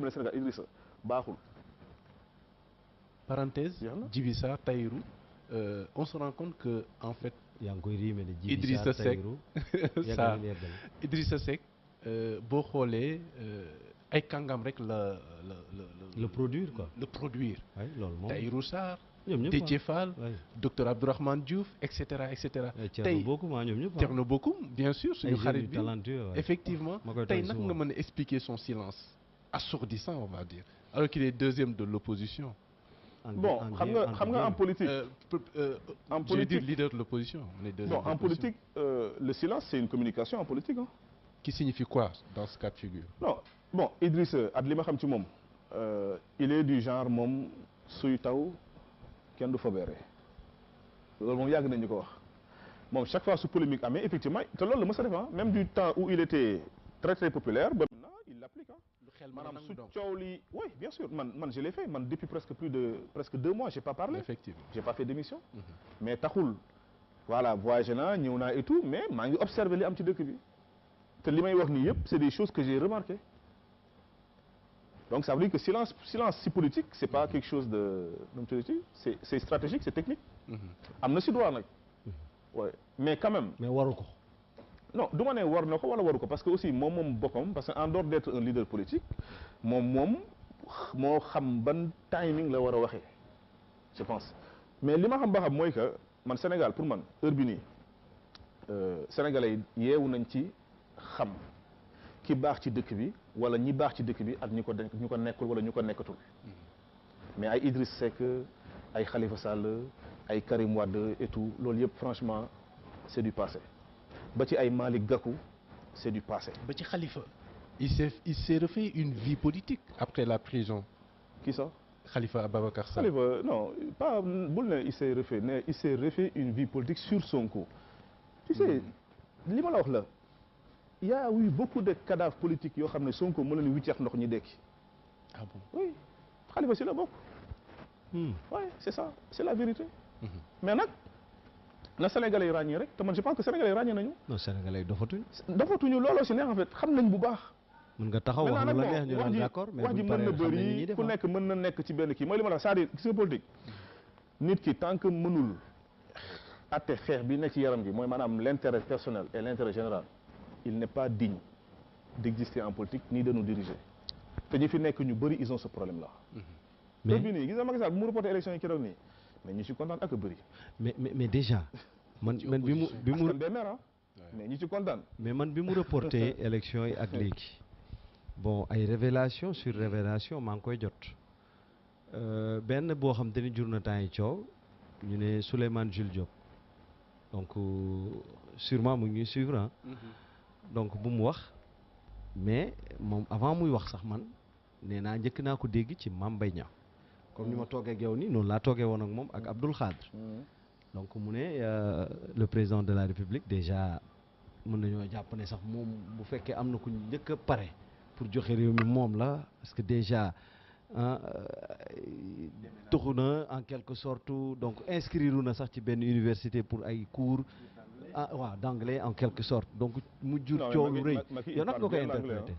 ne Sénégal Idrissa baaxul. Parenthèse. Djibi Sarr Tahirou on se rend compte que en fait. yaa ngi koy riime ne Djibi Idrissa Sarr Seck ça Idrissa Seck boo xoolee ay kàngam rek le produire quoi. le produire. waay loolu moom Tahirou Sarr. ñoom ñëpp Déthié Fall. docteur Abdourahmane Diouf et cetera et cetera. Thierno Bocoum ñoom ñëpp. Thierno Bocoum bien sûr suñu xarit bi effectivement tey nag nga mën a expliquer son silence assourdissant on va dire alors qu'il est deuxième de l'opposition. Bon xam nga en politique. En politique je veux dire leader de l'opposition. Bon en politique le silence c'est une communication en politique hein. Qui signifie quoi dans ce cas de figure? Non bon Idrissa at li ma xam ci moom il est du genre moom suy taw kenn du fa beere loolu moom yàgg nañu ko wax moom chaque fois su polémique amee effectivement te loolu la mës a def même du temps où il était très très populaire ba maintenant il l'applique maanaam su coow li oui bien sûr man je l'ai fait man depuis presque 2 mois j'ai pas parlé. Effectivement j'ai pas fait d'émission. Mais taxul voilà voyagé naa ñëw naa et tout mais maa ngi observé li am ci dëkk bi te li may wax nii yëpp c'est des choses que j'ai remarqué donc ça veut dire que silence si politique c'est pas quelque chose de nu mu tuddati c'est stratégique c'est technique. am na si droit nag. ouais mais quand même. mais waru ko. non du ma ne war na ko wala waru ko parce que aussi moom boppam parce que en dehors d'être un leader politique moom moo xam ban timing la war a waxee je pense mais li ma xam ba xam mooy que man Sénégal pour man heure bi nii sénégalais yi yeewu nañ ci xam ki baax ci dëkk bi wala ñi baax ci dëkk bi ak ñu ko nekkul wala ñu ko nekkatul mais ay Idriss Seck ay Khalifa Sall ay Karim Wade et tout loolu yëpp franchement c'est du passé. ba ci ay Malick Gakou c'est du passé. ba ci Khalifa. il s'est refait une vie politique après la prison. Qui ça? Khalifa Ababacar Sall. Khalifa non pas bul ne il s'est refait une vie politique sur Sonko. Tu sais li ma la wax la il y a eu beaucoup de cadavres politiques yoo xam ne Sonko mën leen wicceex ndox ñi dekki. Ah bon? Oui Khalifa si la bokk. Oui c'est ça c'est la vérité. Mais nag. na Sénégalais yi ràññee rek te man je pense que Sénégalais yi ràññee nañu. non Sénégalais yi dofatuñu looloo si neex en fait xam nañ bu baax. mën nga taxaw wax lu la neex ñu naan d'accord mais wax ji mën na bëri ku nekk mën na nekk ci benn kii mooy li ma la c'est-à-dire gis nga politique nit ki tant que mënul atte xeex bi nekk ci yaram gi mooy maanaam l'intérêt personnel et l'intérêt général il n'est pas digne d'exister en politique ni de nous diriger te ñi fi nekk ñu bëri ils ont ce problème là. mais bi nii gis nga Macky Sall bu mu reporté élection yi keroog nii. mais ñu ci kontaan ak bëri. mais déjà. man bi mu mais ñu ci kontaan. mais man bi mu reporté élection yi ak léegi bon ay révélation sur révélation maa ngi koy jot benn boo xam te ni jur na temps yi coow ñu ne Souleymane Jules Diop donc sûrement mu ngi ñuy suivre donc bu mu wax mais moom avant muy wax sax man nee naa njëkk naa ko dégg ci Mame Mbaye Niang comme ni ma toogee ak yow nii noonu laa toogee woon ak moom ak Abdoul Khadre donc mu ne le président de la République déjà mën nañoo jàpp ne sax moom bu fekkee am na ku njëkk a pare pour joxe réew mi moom la parce que déjà tuxu na en quelque sorte donc inscrire na sax ci benn université pour ay cours waaw d'anglais en quelque sorte donc mu jur coow lu rëy yow nag nga koy interpréter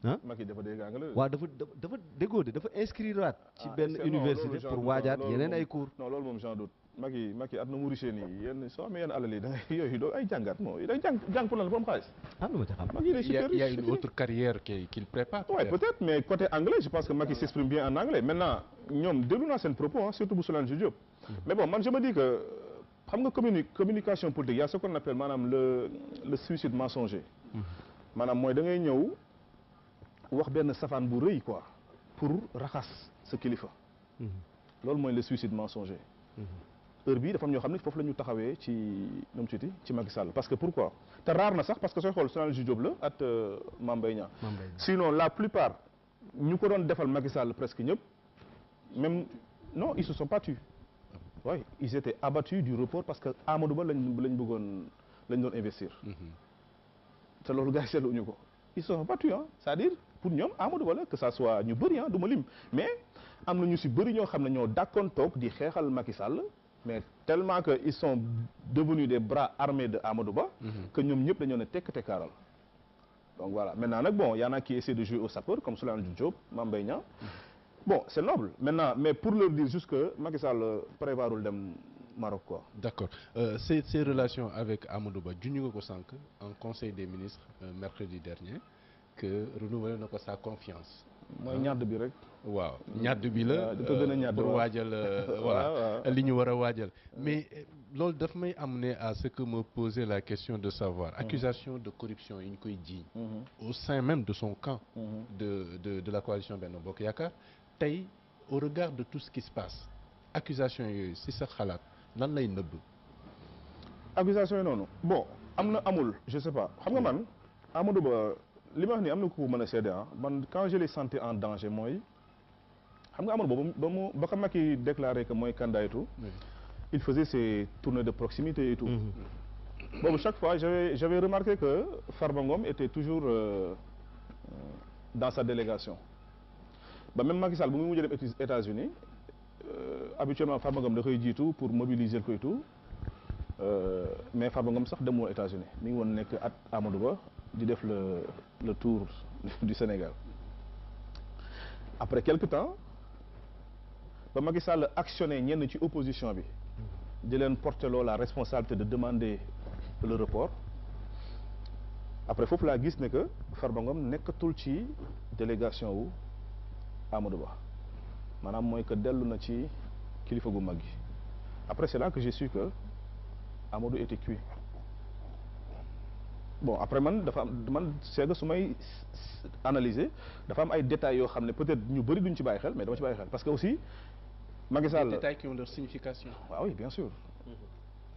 Macky dafa dégg anglais. waaw dafa déggoo de dafa inscrire waat ci benn université pour waajaat yeneen ay cours. non loolu moom j'en doute Macky at na mu riche nii yenn soo amee yenn alal yi da yooyu doo ay jàngat moom da jàng pour lan pour am xaalis. lu ma ci xam. Macky il est super riche. Il y a une autre carrière qu'il prépare. Ouais peut-être mais côté anglais je pense que Macky s'exprime bien en anglais maintenant ñoom déglu naa seen propos surtout bu Souleymane Jules Diop. mais bon man je me dis que xam nga communication politique y a ce qu'on appelle maanaam le suicide mensonger. maanaam mooy da ngay ñëw. wax benn safaan bu rëy quoi pour raxas sa kilifa. loolu mooy le suicide mensonger. heure bii dafa am ñoo xam ne foofu la ñu taxawee ci ñoom ci Macky Sall parce que pourquoi te rare na sax parce que sooy xool Souleymane Jules Diop la at Mame Mbaye Niang. sinon la plupart ñu ko doon defal Macky Sall presque ñëpp même non ils se sont pas tus. oui ils étaient abattus du report parce que Amadou Ba lañ doon investir. te loolu gars yi seetluñu ko. ils sont pas tués c'est-à-dire pour ñoom Amadou Ba la que ça soit ñu bëri du ma lim mais am na ñu si bëri ñoo xam ne ñoo dakkoon toog di xeexal Macky Sall mais tellement que ils sont devenus des bras armés de Amadou Ba. que ñoom ñëpp dañoo ne tekk tekkaaral Donc voilà. Maintenant, bon, il y en a qui essaient de jouer au sapeur, comme Souleymane Diop, Mame Mbaye Niang. Bon, c'est noble. Maintenant, mais pour leur dire juste que Macky Sall prévoit le Maroc, quoi. D'accord. Ces relations avec Amadou Ba, junj ko sank en conseil des ministres mercredi dernier, que renouveler na ko sa confiance. Mooy ñadd bi rek. waaw ñadd bi la pour waajal voilà li ñu war a waajal mais loolu daf may amener à ce que me poser la question de savoir accusation de corruption yi ñu koy jiiñ au sein même de son camp de la coalition Benno Bokk Yaakaar tey au regard de tout ce qui se passe accusation yooyu si sa xalaat lan lay nëbb accusation yi noonu bon am na amul je sais pas xam nga man Amadou Ba li ma wax nii am na ku mën a seede man quand je l'ai senti en danger mooy xam nga Amadou Ba ba ko Macky déclaré que mooy candidat et tout il faisait ses tournées de proximité et tout boobu chaque fois j'avais remarqué que Farba Ngom était toujours dans sa délégation ba même Macky Sall bu muy mujj dem États-Unis habituellement Farba Ngom da koy jiitu pour mobiliser ko et tout mais Farba Ngom sax demoo États-Unis mi ngi woon nekk at Amadou Ba di def le tour du Sénégal après quelque temps ba Macky Sall actionné ñenn ci opposition bi di leen porter la responsabilité de demander le report après foofu laa gis ne que Farba Ngom nekkatul ci délégation wu Amadou Ba maanaam mooy que dellu na ci kilifa gu mag gi après c'est là que j'ai su que Amadou était cuit bon après man c'est que su may analyser dafa am ay détails yoo xam ne peut-être ñu bëri duñ ci bàyyi xel mais dama ci bàyyi xel parce que aussi Macky Sall des détails qui ont leur signification. Ah oui bien sûr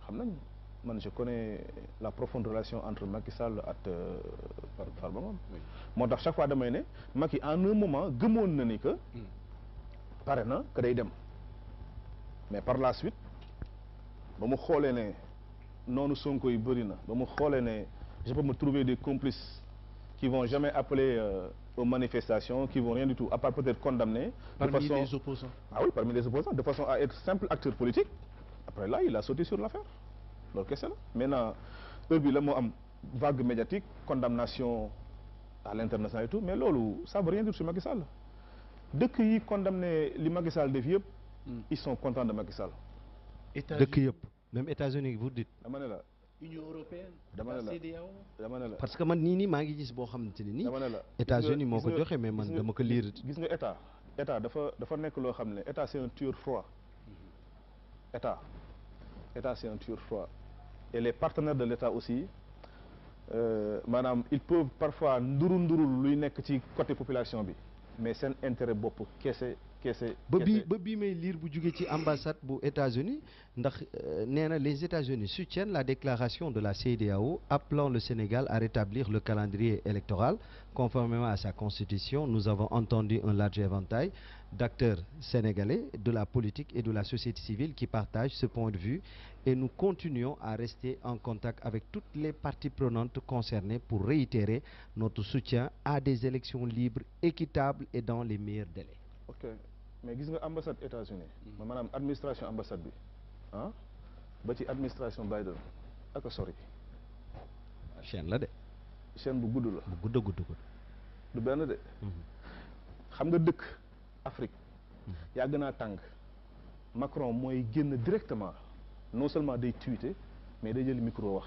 xam nañ man je connais la profonde relation entre Macky Sall ak Farba Ngom moo tax chaque fois damay ne Macky en un moment gëmoon na ni que pare na que day dem mais par la suite ba mu xoolee ne noonu Sonko yi bëri na ba mu xoolee ne je peux me trouver des complices qui vont jamais appeler aux manifestations, qui vont rien du tout, à part peut-être condamner. Parmi les opposants. Ah oui, parmi les opposants, de façon à être simple acteur politique. Après là, il a sauté sur l'affaire. Donc qu'est-ce que c'est là? Maintenant, eux, il y a une vague médiatique, condamnation à l'international et tout, mais là, ça ne veut rien dire sur Macky Sall. Dès qu'ils condamnent les Macky Sall de vieux, ils sont contents de Macky Sall. Même États-Unis, vous dites. Union européenne, la CEDEAO. Parce que man nii maa ngi gis boo xamante ne nii. États-Unis moo ko joxe mais man dama ko lire. gis nga état dafa nekk loo xam ne état c'est un tueur froid. état c'est un tueur froid et les partenaires de l'état aussi maanaam ils peuvent parfois ndurul luy nekk ci côté population bi mais seen intérêt bopp kese. ba bii may lire bu jógee ci ambassade bu États-Unis ndax nee na les États-Unis soutiennent la déclaration de la CEDEAO appelant le Sénégal à rétablir le calendrier électoral conformément à sa constitution. Nous avons entendu un large éventail d'acteurs sénégalais de la politique et de la société civile qui partagent ce point de vue et nous continuons à rester en contact avec toutes les parties prenantes concernées pour réitérer notre soutien à des élections libres, équitables et dans les meilleurs délais. Ok. Mais gis nga ambassade États-Unis maanaam administration ambassade bi ba ci administration Biden ak a sori chaîne la de chaîne bu gudd la bu gudd du benn de xam nga dëkk Afrique yàgg naa tàng Macron mooy génn directement non seulement day tweeter mais day jël micro wax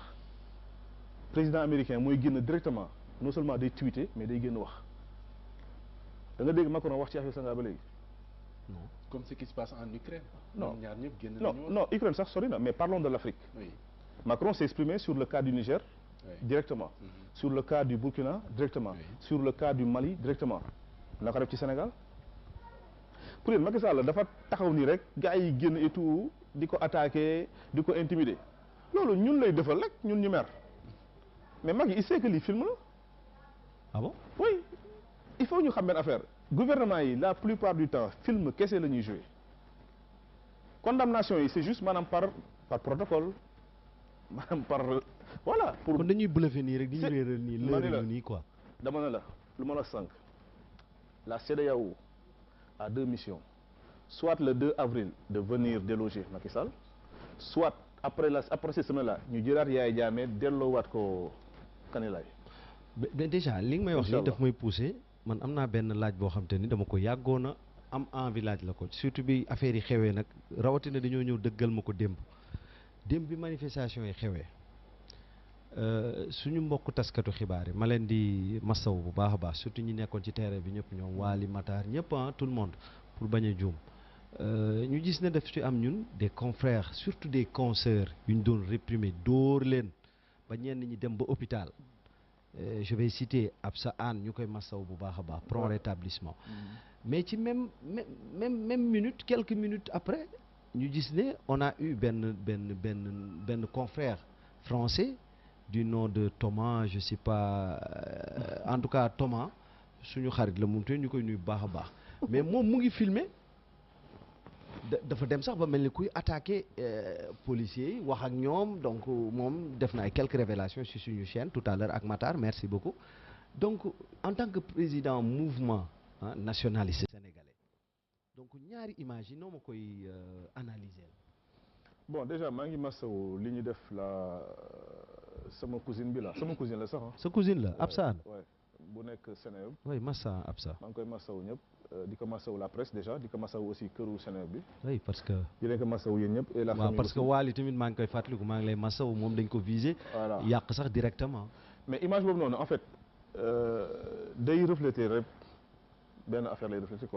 président américain mooy génn directement non seulement day tweeter mais day génn wax da nga dégg Macron wax ci affaire Sénégal ba léegi. Non. Comme ce qui se passe en Ukraine. Non, Ukraine ça sori na mais parlons de l'Afrique. Oui. Macron s'est exprimé sur le cas du Niger directement. Sur le cas du Burkina directement. Sur le cas du Mali directement. naka def ci Sénégal. pour yéen Macky Sall dafa taxaw nii rek gars yi génn et tout di ko attaquer di ko intimider loolu ñun lay defal rek ñun ñu mer mais Macky il sait que lii film la. Ah bon? Oui. Il faut ñu xam benn affaire gouvernement yi la plupart du temps film kese la ñuy jouer condamnation yi c'est juste maanaam par protocole maanaam par voilà. pour kon dañuy bluffer nii rek di ñu réeral nii leeral nii quoi. dama ne la lu ma la sànq la CEDEAO a deux missions soit le 2 avril de venir déloger Macky Sall soit après cette semaine là ñu jëlaat Yaya Jammeh delloowaat ko Kanilaay. mais déjà li nga may wax nii daf may poussé man am naa benn laaj boo xam te ni dama ko yàggoon a am envie laaj la ko surtout bi affaire yi xewee nag rawatina dañoo ñëw dëggal ma ko démb bi manifestation yi xewee suñu mbokk taskatu xibaar yi ma leen di masaw bu baax a baax surtout ñi nekkoon ci terrain bi ñëpp ñoom Waly Matar ñëpp tout le monde pour bañ a juum ñu gis ne daf ci am ñun des confrères surtout des consoeurs yu ñu doon réprimer dóor leen ba ñenn ñi dem ba hôpital je vais citer Absa Anne ñu koy masaw bu baax a baax prompt rétablissement mais ci même minute quelques minutes après ñu gis ne on a eu benn confrère français du nom de Thomas je sais pas en tout cas Thomas suñu xarit la moom te ñu koy nuyu bu baax a baax mais moom mu ngi filmer dafa dem sax ba mel ni kuy attaquer policiers yi wax ak ñoom donc moom def na ay quelques révélations sur suñu chaîne tout à l'heure ak Matar merci beaucoup donc en tant que président mouvement nationaliste sénégalais donc ñaari image yi noo ma koy analyser. bon déjà maa ngi masawu li ñu def la sama cousine bi la sama cousine la sax sa cousine la Absa Anne. bu nekk Sénégal. oui massa Absa. maa ngi koy masawu ñëpp di ko masawu la presse déjà di ko masawu aussi këru Sénégal bi. oui parce que. di leen ko masawu yéen ñëpp. et la famille parce que Waly tamit maa ngi koy fàttaliku maa ngi lay masawu moom dañ ko visé. voilà yàq sax directement. mais image boobu noonu en fait day refléter rek benn affaire lay refléter.